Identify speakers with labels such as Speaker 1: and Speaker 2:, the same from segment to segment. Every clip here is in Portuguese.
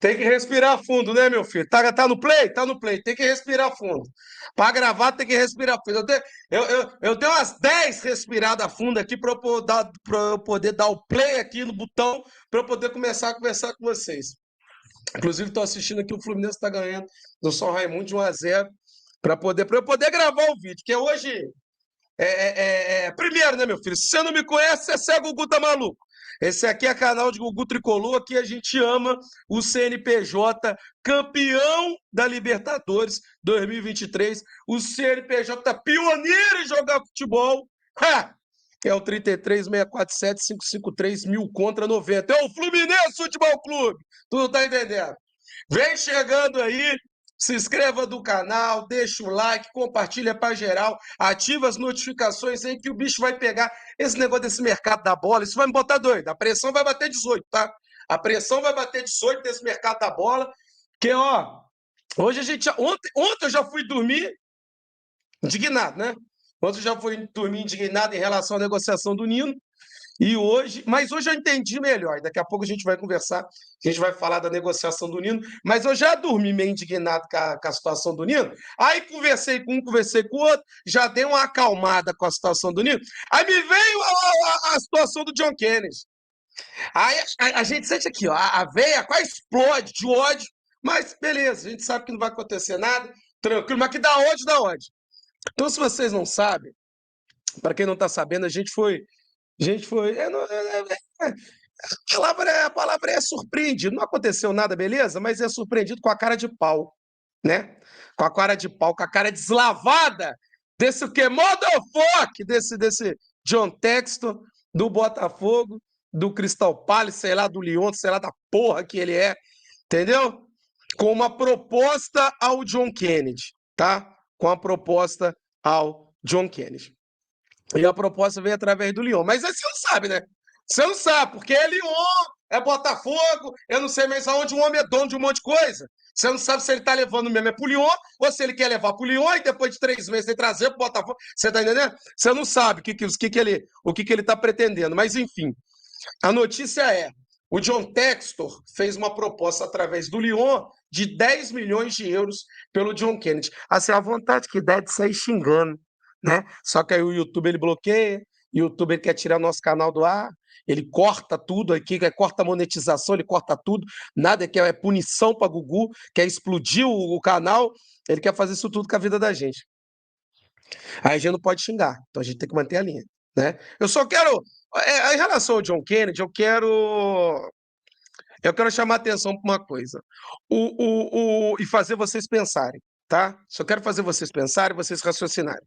Speaker 1: Tem que respirar fundo, né, meu filho? Tá no play? Tá no play. Tem que respirar fundo. Para gravar, tem que respirar fundo. Eu tenho umas 10 respiradas fundas aqui pra eu poder dar o play aqui no botão para eu poder começar a conversar com vocês. Inclusive, estou assistindo aqui, o Fluminense está ganhando do São Raimundo de 1-0 para eu poder gravar o vídeo, que é hoje. Primeiro, né, meu filho? Se você não me conhece, você segue o Gugu tá maluco. Esse aqui é canal de Gugu Tricolor, aqui a gente ama o CNPJ, campeão da Libertadores 2023, o CNPJ pioneiro em jogar futebol, ha! É o 33647553 contra 90. É o Fluminense Futebol Clube, tu não tá entendendo? Vem chegando aí, se inscreva no canal, deixa o like, compartilha para geral, ativa as notificações aí que o bicho vai pegar. Esse negócio desse mercado da bola, isso vai me botar doido. A pressão vai bater 18, tá? A pressão vai bater 18 desse mercado da bola, que ó, hoje a gente ontem eu já fui dormir indignado, né? Ontem eu já fui dormir indignado em relação à negociação do Nino. Mas hoje eu entendi melhor. Daqui a pouco a gente vai conversar, a gente vai falar da negociação do Nino. Mas eu já dormi meio indignado com a situação do Nino. Aí conversei com um, conversei com o outro, já dei uma acalmada com a situação do Nino. Aí me veio a situação do John Kennedy. Aí a gente sente aqui, ó, a veia quase explode de ódio, mas beleza, a gente sabe que não vai acontecer nada, tranquilo, mas que dá ódio, dá ódio. Então, se vocês não sabem, para quem não está sabendo, a gente foi. A palavra é surpreendido. Não aconteceu nada, beleza? Mas é surpreendido com a cara de pau, né? Com a cara de pau, com a cara deslavada desse que motherfucker, desse John Texton, do Botafogo, do Crystal Palace, sei lá, do Lyon, sei lá da porra que ele é, entendeu? Com uma proposta ao John Kennedy, tá? Com a proposta ao John Kennedy. E a proposta veio através do Lyon. Mas aí você não sabe, né? Você não sabe, porque é Lyon, é Botafogo, eu não sei mais aonde um homem é dono de um monte de coisa. Você não sabe se ele tá levando mesmo é pro Lyon, ou se ele quer levar pro Lyon e depois de 3 meses ele trazer pro Botafogo. Você tá entendendo? Você não sabe o que ele tá pretendendo. Mas, enfim, a notícia é: o John Textor fez uma proposta através do Lyon de 10 milhões de euros pelo John Kennedy. Assim, a vontade que dá é de sair xingando, né? Só que aí o YouTube ele bloqueia, o YouTube ele quer tirar nosso canal do ar, ele corta tudo aqui, corta a monetização, ele corta tudo, nada que é punição para Gugu, quer explodir o canal, ele quer fazer isso tudo com a vida da gente. Aí a gente não pode xingar, então a gente tem que manter a linha, né? Eu só quero, em relação ao John Kennedy, eu quero chamar a atenção para uma coisa, e fazer vocês pensarem, tá? Só quero fazer vocês pensarem, vocês raciocinarem.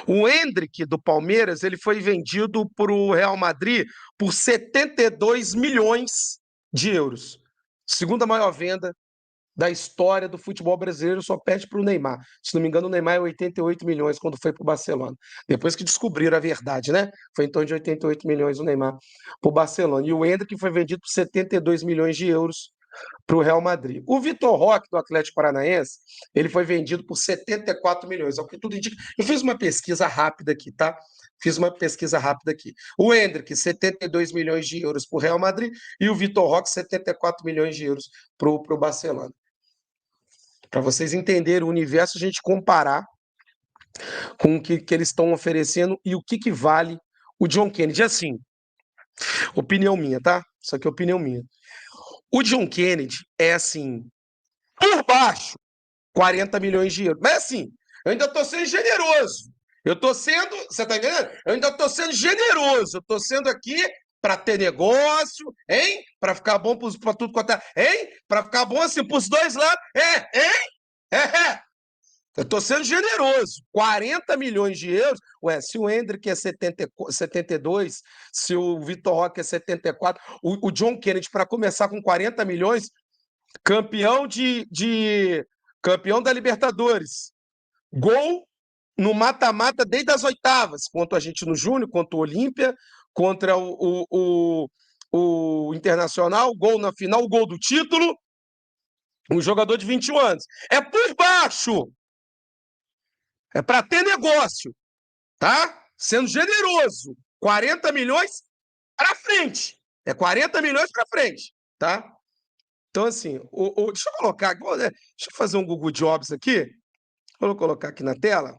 Speaker 1: O Endrick do Palmeiras, ele foi vendido para o Real Madrid por 72 milhões de euros. Segunda maior venda da história do futebol brasileiro, só perde para o Neymar. Se não me engano, o Neymar é 88 milhões quando foi para o Barcelona. Depois que descobriram a verdade, né? Foi em torno de 88 milhões o Neymar para o Barcelona. E o Endrick foi vendido por 72 milhões de euros para o Real Madrid. O Vitor Roque, do Atlético Paranaense, ele foi vendido por 74 milhões, é o que tudo indica. Eu fiz uma pesquisa rápida aqui, tá? Fiz uma pesquisa rápida aqui. O Endrick, 72 milhões de euros para o Real Madrid e o Vitor Roque, 74 milhões de euros para o Barcelona. Para vocês entenderem o universo, a gente comparar com o que eles estão oferecendo e o que vale o John Kennedy. Assim, opinião minha, tá? Isso aqui é opinião minha. O John Kennedy é assim, por baixo, 40 milhões de euros. Mas assim, eu ainda estou sendo generoso. Eu estou sendo, você está entendendo? Eu ainda estou sendo generoso. Eu estou sendo aqui para ter negócio, hein? Para ficar bom para tudo quanto é, hein? Para ficar bom assim para os dois lados, hein? É. Eu estou sendo generoso. 40 milhões de euros. Ué, se o Hendrick é 72, se o Vitor Roque é 74, o John Kennedy, para começar com 40 milhões, campeão campeão da Libertadores. Gol no mata-mata desde as oitavas, contra o Argentino Júnior, contra o Olímpia, contra o Internacional, gol na final, gol do título, um jogador de 21 anos. É por baixo. É para ter negócio, tá? Sendo generoso. 40 milhões para frente. É 40 milhões para frente, tá? Então, assim, deixa eu colocar aqui, deixa eu fazer um Google Jobs aqui. Vou colocar aqui na tela,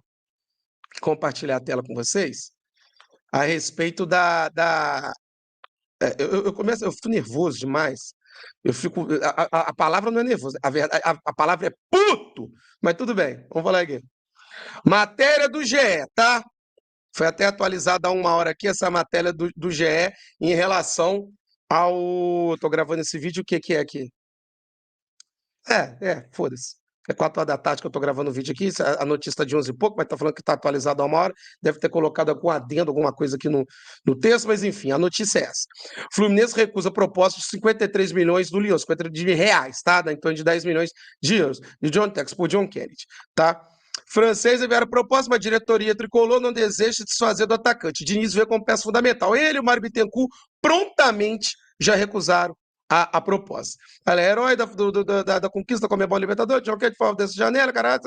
Speaker 1: compartilhar a tela com vocês, a respeito eu começo, eu fico nervoso demais. Eu fico. A palavra não é nervoso, a, verdade, a palavra é puto! Mas tudo bem, vamos falar aqui. Matéria do GE, tá? Foi até atualizada há 1 hora aqui essa matéria do GE em relação ao. Tô gravando esse vídeo, o que que é aqui? Foda-se. É 4 horas da tarde que eu tô gravando o vídeo aqui. A notícia está de 11 e pouco, mas tá falando que tá atualizado há 1 hora. Deve ter colocado algum adendo, alguma coisa aqui no texto, mas enfim, a notícia é essa. Fluminense recusa a proposta de 53 milhões do Lyon, 53 de reais, tá? Em torno de 10 milhões de euros, de John Tex por John Kennedy, tá? Francês enviaram proposta, mas a diretoria tricolor não deseja se desfazer do atacante. Diniz vê como peça fundamental. Ele e o Mário Bittencourt prontamente já recusaram a proposta. Ela é herói da conquista da Comebol Libertadores, John Kennedy fala dessa janela, caralho,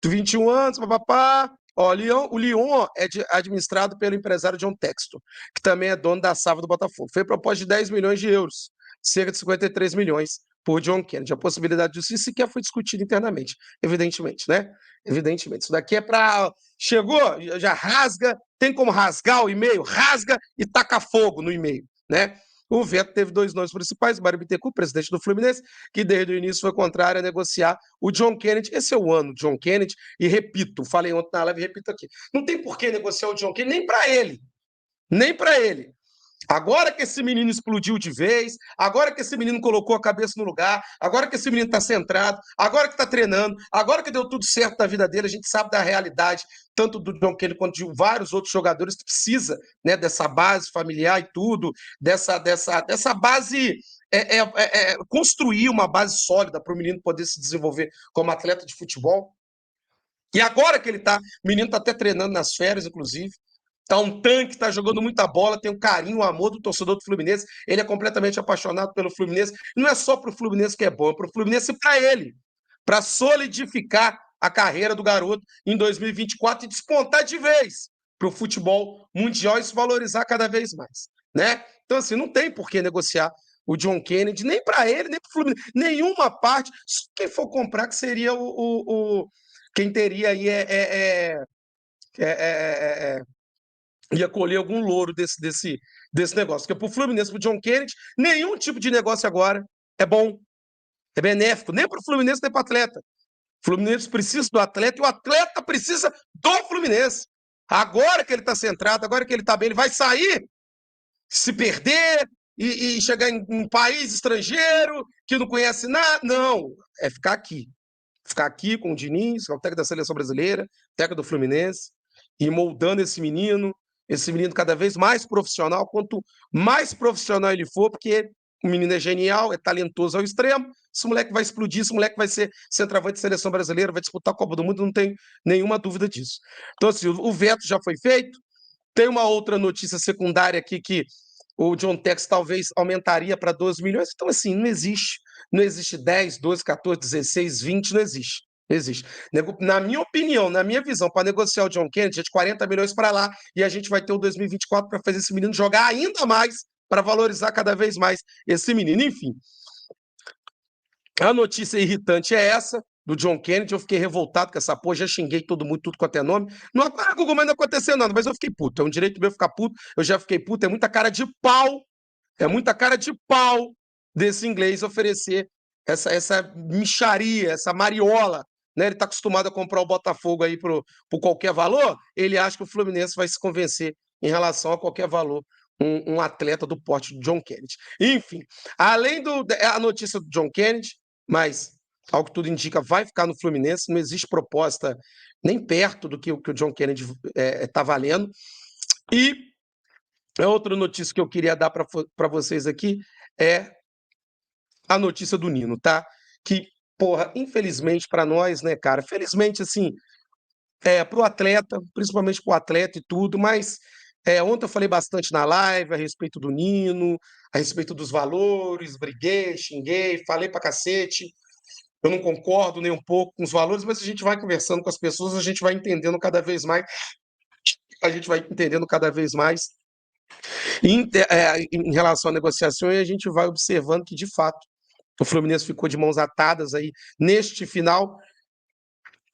Speaker 1: 21 anos, papapá. Ó, o Lyon é administrado pelo empresário John Textor, que também é dono da SAF do Botafogo. Foi proposta de 10 milhões de euros, cerca de 53 milhões por John Kennedy. A possibilidade disso sequer foi discutida internamente, evidentemente, né? Evidentemente. Isso daqui é para. Chegou, já rasga, tem como rasgar o e-mail? Rasga e taca fogo no e-mail, né? O veto teve 2 nomes principais, Mário Bittencourt, presidente do Fluminense, que desde o início foi contrário a negociar o John Kennedy. Esse é o ano, John Kennedy, e repito, falei ontem na live e repito aqui, não tem por que negociar o John Kennedy, nem para ele, nem para ele. Agora que esse menino explodiu de vez, agora que esse menino colocou a cabeça no lugar, agora que esse menino está centrado, agora que está treinando, agora que deu tudo certo na vida dele, a gente sabe da realidade, tanto do John Kennedy quanto de vários outros jogadores que precisa, né, dessa base familiar e tudo, dessa base, construir uma base sólida para o menino poder se desenvolver como atleta de futebol. E agora que ele está, o menino está até treinando nas férias, inclusive. Tá um tanque, tá jogando muita bola, tem o carinho, o amor do torcedor do Fluminense. Ele é completamente apaixonado pelo Fluminense. Não é só pro Fluminense que é bom, é pro Fluminense e para ele, para solidificar a carreira do garoto em 2024 e despontar de vez para o futebol mundial e se valorizar cada vez mais, né? Então assim, não tem por que negociar o John Kennedy, nem para ele, nem para o Fluminense, nenhuma parte. Quem for comprar que seria quem teria aí é, é, é ia colher algum louro desse negócio. Porque para o Fluminense, para o John Kennedy, nenhum tipo de negócio agora é bom, é benéfico, nem para o Fluminense, nem para o atleta. O Fluminense precisa do atleta e o atleta precisa do Fluminense. Agora que ele está centrado, agora que ele está bem, ele vai sair, se perder e chegar em um país estrangeiro que não conhece nada. Não, é ficar aqui. Ficar aqui com o Diniz, que é o técnico da seleção brasileira, técnico do Fluminense, e moldando esse menino cada vez mais profissional. Quanto mais profissional ele for, porque o menino é genial, é talentoso ao extremo, esse moleque vai explodir, esse moleque vai ser centroavante de seleção brasileira, vai disputar a Copa do Mundo, não tem nenhuma dúvida disso. Então, assim, o veto já foi feito. Tem uma outra notícia secundária aqui que o John Tex talvez aumentaria para 12 milhões. Então, assim, não existe. Não existe 10, 12, 14, 16, 20, não existe. Não existe. Na minha opinião, na minha visão, para negociar o John Kennedy, é de 40 milhões para lá e a gente vai ter o 2024 para fazer esse menino jogar ainda mais, para valorizar cada vez mais esse menino. Enfim, a notícia irritante é essa, do John Kennedy. Eu fiquei revoltado com essa porra, já xinguei todo mundo, tudo quanto é nome. Não, Google, mas não aconteceu nada, mas eu fiquei puto. É um direito meu ficar puto, eu já fiquei puto. É muita cara de pau, desse inglês oferecer essa mixaria, essa mariola. Né? Ele está acostumado a comprar o Botafogo aí por qualquer valor, ele acha que o Fluminense vai se convencer em relação a qualquer valor. Um atleta do porte do John Kennedy. Enfim, além da notícia do John Kennedy, mas, ao que tudo indica, vai ficar no Fluminense, não existe proposta nem perto do que o John Kennedy está valendo. E a outra notícia que eu queria dar para vocês aqui é a notícia do Nino, tá? Que, porra, infelizmente para nós, né, cara? Felizmente, assim, para o atleta, principalmente para o atleta e tudo, mas ontem eu falei bastante na live a respeito do Nino, a respeito dos valores, briguei, xinguei, falei pra cacete. Eu não concordo nem um pouco com os valores, mas a gente vai conversando com as pessoas, a gente vai entendendo cada vez mais, em relação à negociação, e a gente vai observando que, de fato, O Fluminense ficou de mãos atadas aí neste final.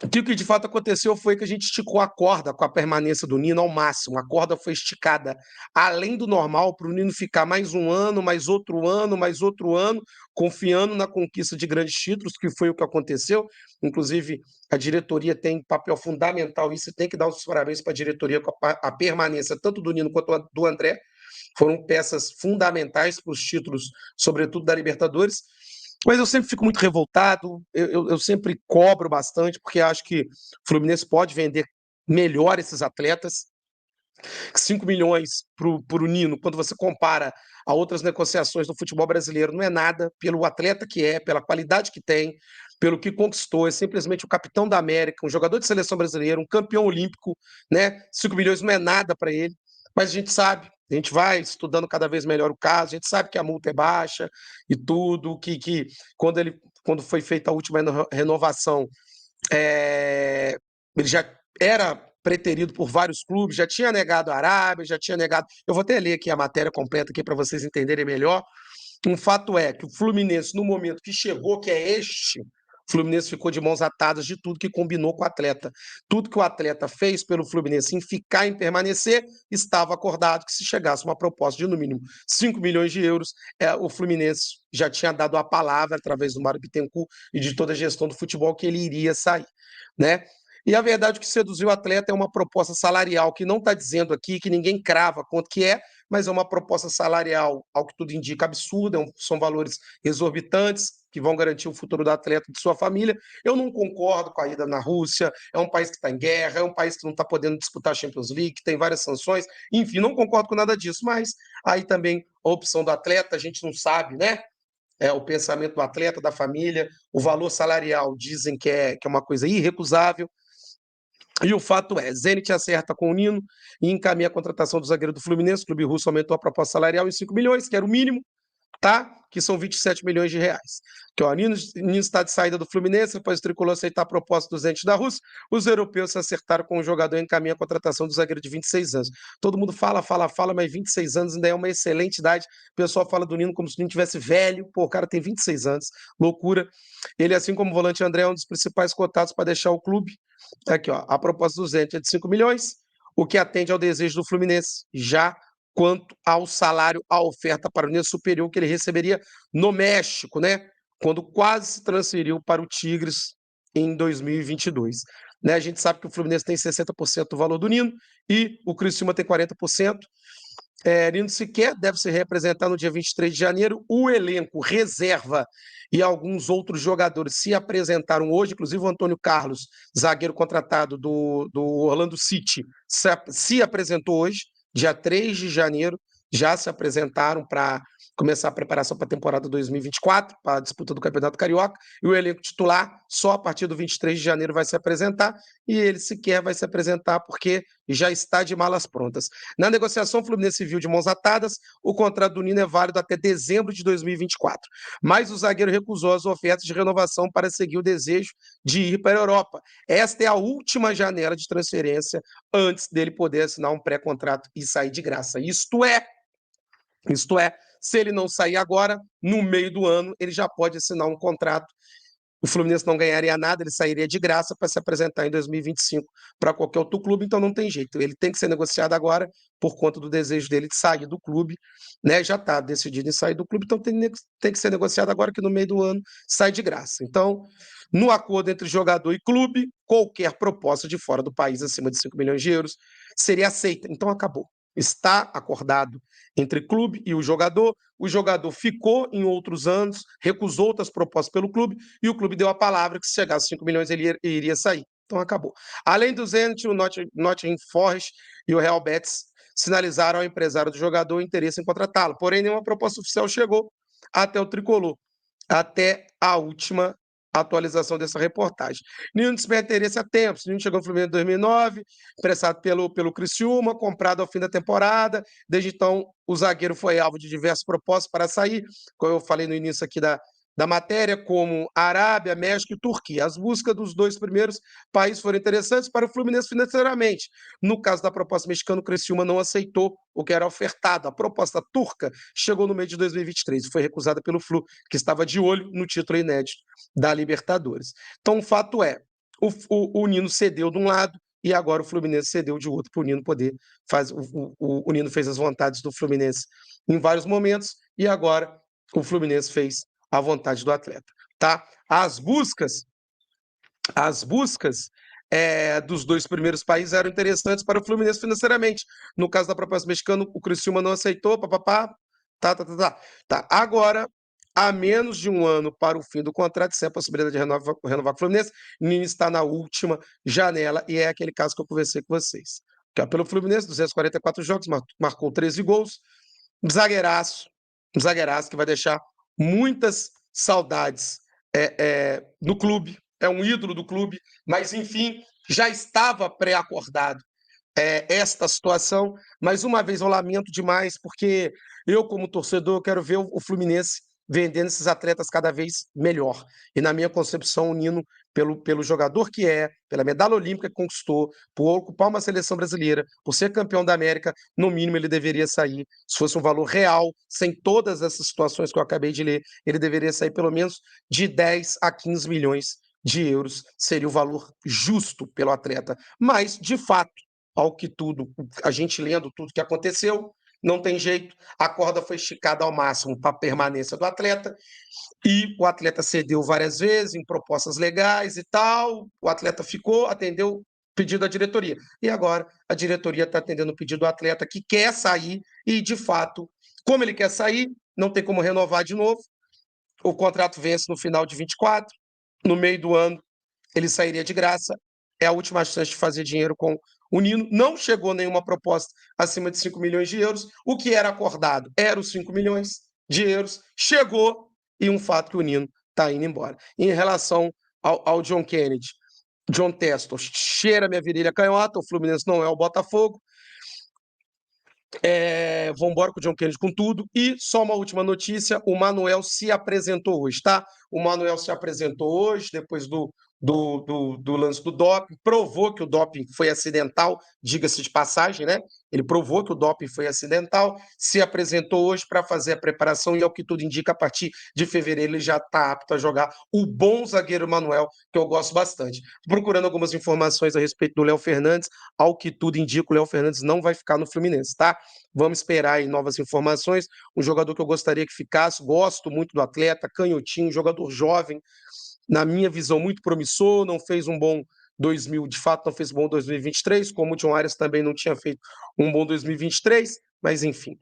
Speaker 1: O que de fato aconteceu foi que a gente esticou a corda com a permanência do Nino ao máximo. A corda foi esticada além do normal para o Nino ficar mais um ano, mais outro ano, confiando na conquista de grandes títulos, que foi o que aconteceu. Inclusive, a diretoria tem papel fundamental nisso, tem que dar os parabéns para a diretoria com a permanência tanto do Nino quanto do André. Foram peças fundamentais para os títulos, sobretudo da Libertadores. Mas eu sempre fico muito revoltado, eu sempre cobro bastante, porque acho que o Fluminense pode vender melhor esses atletas. 5 milhões para o Nino, quando você compara a outras negociações do futebol brasileiro, não é nada pelo atleta que é, pela qualidade que tem, pelo que conquistou, é simplesmente o capitão da América, um jogador de seleção brasileira, um campeão olímpico, né? 5 milhões não é nada para ele, mas a gente sabe, a gente vai estudando cada vez melhor o caso, a gente sabe que a multa é baixa e tudo, que quando foi feita a última renovação, ele já era preterido por vários clubes, já tinha negado a Arábia, já tinha negado. Eu vou até ler aqui a matéria completa aqui para vocês entenderem melhor. Um fato é que o Fluminense, no momento que chegou, que é este, o Fluminense ficou de mãos atadas de tudo que combinou com o atleta. Tudo que o atleta fez pelo Fluminense em ficar, em permanecer, estava acordado que se chegasse uma proposta de, no mínimo, 5 milhões de euros, o Fluminense já tinha dado a palavra, através do Mário Bittencourt e de toda a gestão do futebol, que ele iria sair, né? E a verdade é que seduziu o atleta é uma proposta salarial que não está dizendo aqui, que ninguém crava quanto que é, mas é uma proposta salarial, ao que tudo indica, absurda, são valores exorbitantes que vão garantir o futuro do atleta e de sua família. Eu não concordo com a ida na Rússia, é um país que está em guerra, é um país que não está podendo disputar a Champions League, que tem várias sanções, enfim, não concordo com nada disso, mas aí também a opção do atleta, a gente não sabe, né? O pensamento do atleta, da família, o valor salarial dizem que é uma coisa irrecusável. E o fato é, Zenit acerta com o Nino e encaminha a contratação do zagueiro do Fluminense. O clube russo aumentou a proposta salarial em 5 milhões, que era o mínimo, tá? Que são 27 milhões de reais. Que o Nino está de saída do Fluminense, depois o Tricolor aceitar a proposta do Zenit da Rússia. Os europeus se acertaram com o jogador e encaminham a contratação do zagueiro de 26 anos. Todo mundo fala, mas 26 anos ainda é uma excelente idade. O pessoal fala do Nino como se o Nino tivesse velho. Pô, o cara tem 26 anos, loucura. Ele, assim como o volante André, é um dos principais cotados para deixar o clube. Aqui, ó, a proposta do Zenit é de 5 milhões, o que atende ao desejo do Fluminense, já quanto ao salário, a oferta para o Fluminense superior que ele receberia no México, né? Quando quase se transferiu para o Tigres em 2022. Né? A gente sabe que o Fluminense tem 60% do valor do Nino e o Criciúma tem 40%. Nino sequer deve se representar no dia 23 de janeiro. O elenco reserva e alguns outros jogadores se apresentaram hoje, inclusive o Antônio Carlos, zagueiro contratado do Orlando City, se apresentou hoje, dia 3 de janeiro, já se apresentaram para começar a preparação para a temporada 2024, para a disputa do Campeonato Carioca, e o elenco titular só a partir do 23 de janeiro vai se apresentar, e ele sequer vai se apresentar porque já está de malas prontas. Na negociação, o Fluminense viu de mãos atadas, o contrato do Nino é válido até dezembro de 2024, mas o zagueiro recusou as ofertas de renovação para seguir o desejo de ir para a Europa. Esta é a última janela de transferência antes dele poder assinar um pré-contrato e sair de graça. Isto é, se ele não sair agora, no meio do ano, ele já pode assinar um contrato. O Fluminense não ganharia nada, ele sairia de graça para se apresentar em 2025 para qualquer outro clube, então não tem jeito. Ele tem que ser negociado agora por conta do desejo dele de sair do clube, né? Já está decidido em sair do clube, então tem que ser negociado agora, que no meio do ano sai de graça. Então, no acordo entre jogador e clube, qualquer proposta de fora do país acima de 5 milhões de euros seria aceita. Então acabou. Está acordado entre clube e o jogador ficou em outros anos, recusou outras propostas pelo clube, e o clube deu a palavra que se chegasse a 5 milhões ele iria sair. Então acabou. Além do Zenit, o Nottingham Forest e o Real Betis sinalizaram ao empresário do jogador o interesse em contratá-lo, porém nenhuma proposta oficial chegou até o Tricolor, até a última atualização dessa reportagem. Nino desperta interesse há tempos. Nino chegou no Fluminense em 2009, emprestado pelo Criciúma, comprado ao fim da temporada. Desde então, o zagueiro foi alvo de diversas propostas para sair. Como eu falei no início aqui da matéria, como Arábia, México e Turquia. As buscas dos 2 primeiros países foram interessantes para o Fluminense financeiramente. No caso da proposta mexicana, o Criciúma não aceitou o que era ofertado. A proposta turca chegou no meio de 2023 e foi recusada pelo Flu, que estava de olho no título inédito da Libertadores. Então, o fato é, o Nino cedeu de um lado e agora o Fluminense cedeu de outro para o Nino poder fazer. O Nino fez as vontades do Fluminense em vários momentos e agora o Fluminense fez a vontade do atleta, tá? As buscas dos 2 primeiros países eram interessantes para o Fluminense financeiramente. No caso da proposta mexicana, o Criciúma não aceitou, papapá, tá. Agora, a menos de um ano para o fim do contrato, sem a possibilidade de renovar com o Fluminense, o Nino está na última janela e é aquele caso que eu conversei com vocês. Que é pelo Fluminense, 244 jogos, marcou 13 gols, um zagueiraço que vai deixar muitas saudades no clube, é um ídolo do clube, mas enfim, já estava pré-acordado esta situação, mas uma vez eu lamento demais, porque eu, como torcedor, quero ver o Fluminense vendendo esses atletas cada vez melhor. E na minha concepção, o Nino, pelo jogador que é, pela medalha olímpica que conquistou, por ocupar uma seleção brasileira, por ser campeão da América, no mínimo ele deveria sair, se fosse um valor real, sem todas essas situações que eu acabei de ler, ele deveria sair pelo menos de 10 a 15 milhões de euros, seria o valor justo pelo atleta. Mas, de fato, ao que tudo, a gente lendo tudo que aconteceu, não tem jeito, a corda foi esticada ao máximo para a permanência do atleta, e o atleta cedeu várias vezes em propostas legais e tal, o atleta ficou, atendeu o pedido da diretoria. E agora a diretoria está atendendo o pedido do atleta que quer sair, e de fato, como ele quer sair, não tem como renovar de novo, o contrato vence no final de 24, no meio do ano ele sairia de graça, é a última chance de fazer dinheiro com o Nino. Não chegou nenhuma proposta acima de 5 milhões de euros, o que era acordado era os 5 milhões de euros, chegou, e um fato que o Nino está indo embora. Em relação ao John Kennedy, John Testor, cheira minha virilha canhota, o Fluminense não é o Botafogo, vão embora com o John Kennedy com tudo. E só uma última notícia: o Manuel se apresentou hoje, tá? O Manuel se apresentou hoje, depois do lance do doping, provou que o doping foi acidental, diga-se de passagem, né? Ele provou que o doping foi acidental, se apresentou hoje para fazer a preparação e, ao que tudo indica, a partir de fevereiro ele já está apto a jogar. O bom zagueiro Manuel, que eu gosto bastante. Procurando algumas informações a respeito do Léo Fernandes, ao que tudo indica, o Léo Fernandes não vai ficar no Fluminense, tá? Vamos esperar aí novas informações. Um jogador que eu gostaria que ficasse, gosto muito do atleta, canhotinho, jogador jovem, na minha visão, muito promissor, não fez um bom 2000, de fato, não fez um bom 2023, como o John Arias também não tinha feito um bom 2023, mas enfim,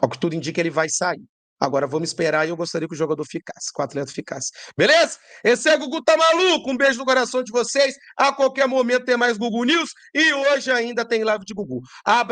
Speaker 1: ao que tudo indica, ele vai sair. Agora vamos esperar e eu gostaria que o jogador ficasse, que o atleta ficasse. Beleza? Esse é Gugu Tá Maluco, um beijo no coração de vocês. A qualquer momento tem mais Gugu News e hoje ainda tem live de Gugu.